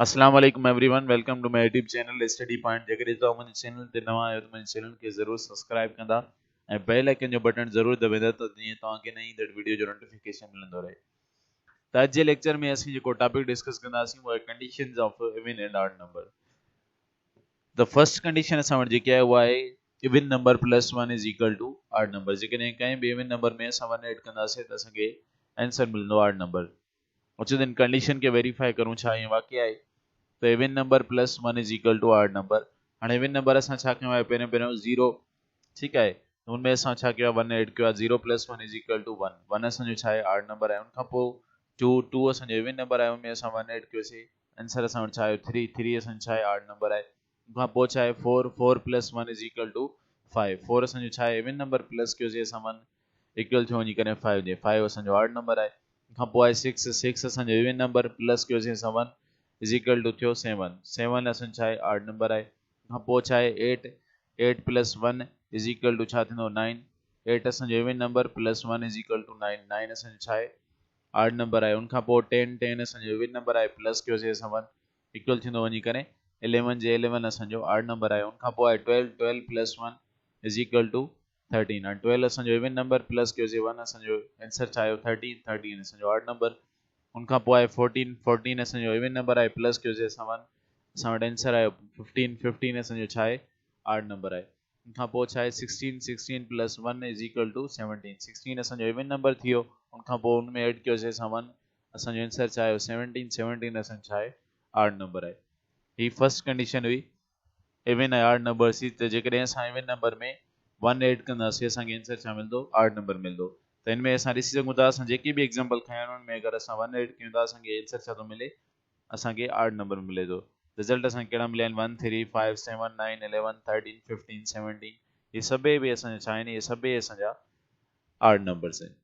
अस्सलाम वालेकुम everyone, welcome to my YouTube channel study point. जेकर तो मुझे चैनल ते नवा आयो तो मुझे चैनल के जरूर सब्सक्राइब कंदा ए बेल आइकन जो बटन जरूर दबाइंदा तो जीअं तव्हांखे नई दड़ वीडियो जो नोटिफिकेशन मिलंदो रहे। त अॼु जे लेक्चर में असीं जेको टॉपिक डिस्कस कंदासीं वो conditions of even and odd number. The first condition असां वटि जेकी आहे उहा आहे even number plus 1 is equal to odd number. जेकॾहिं कंहिं बि इवन नंबर में असां 1 ऐड कंदासीं त असांखे आंसर मिलंदो ऑड नंबर। अचो त इन कंडीशन खे वेरीफाई करूं छा ईअं वाक़ई आहे। तो even number plus 1 is equal to odd number. हाँ इवन नंबर असां छा कयो आहे पहिरियों 0 ठीक है। तो उनमें असां छा कयो आहे 1 ऐड कयो आहे 0 प्लस 1 इज इक्वल टू 1। 1 असांजो छा आहे ऑड नंबर आहे। उनखां पोइ 2 2 असांजो इवन नंबर आहे उनमें असां 1 ऐड कयोसीं आंसर असां वटि छा आयो 3 3 असांजो छा आहे ऑड नंबर आहे। उनखां पोइ छा आहे 4 4 प्लस 1 इज इक्वल टू 5 4 असांजो छा आहे इवन नंबर प्लस कयोसीं असां 1 इक्वल थियो वञी करे 5 जे 5 असांजो ऑड नंबर आहे। उनखां पोइ आहे 6 6 असांजो इवन नंबर प्लस कयोसीं असां 1 इज इक्वल टू थियो 7 7 असांजो छा आहे ऑड नंबर आहे। उनखां पोइ छा आहे 8 8 प्लस 1 इज इक्वल टू छा थींदो 9 8 असांजो even number plus 1 is equal to 9 9 असांजो छा आहे ऑड नंबर आहे। उनखां पोइ 10 10 असांजो इवन नंबर आहे प्लस कयोसीं असां 1 इक्वल थींदो वञी करे 11 जे 11 असांजो ऑड नंबर आहे। उनखां पोइ आहे 12 12 प्लस 1 इज इक्वल टू 13 और 12 असांजो इवन नंबर प्लस कयोसीं 1 असांजो आंसर छा आयो 13 13 असांजो ऑड नंबर। उनखां पोइ आहे 14 14 असांजो इवन नंबर आहे प्लस कयोसीं असां 1 असां वटि आंसर आयो 15 15 असांजो छा आहे ऑड नंबर आहे। उनखां पोइ छा आहे 16 16 प्लस 1 इज इक्वल टू 17 16 असांजो इवन नंबर थी वियो। उनखां पोइ उनमें ऐड कयोसीं असां 1 असांजो आंसर छा आयो 17 17 असांजो छा आहे ऑड नंबर आहे। ही फर्स्ट कंडीशन हुई इवन ऐं ऑड नंबर सी। त जेकॾहिं असां इवन नंबर में 1 ऐड कंदासीं असांखे आंसर छा मिलंदो ऑड नंबर मिलंदो। त इनमें असां ॾिसी सघूं था असां जेकी बि एग्जांपल खयां आहिनि उनमें अगरि असां 1 ऐड कयूं था असांखे आंसर छा थो मिले असांखे ऑड नंबर मिले थो। रिजल्ट असांखे कहिड़ा मिलिया आहिनि 1 3 5 7 9 11 13 15 17 ये सभई बि असांजा छा आहिनि ये सभई असांजा ऑड नंबर्स आहिनि।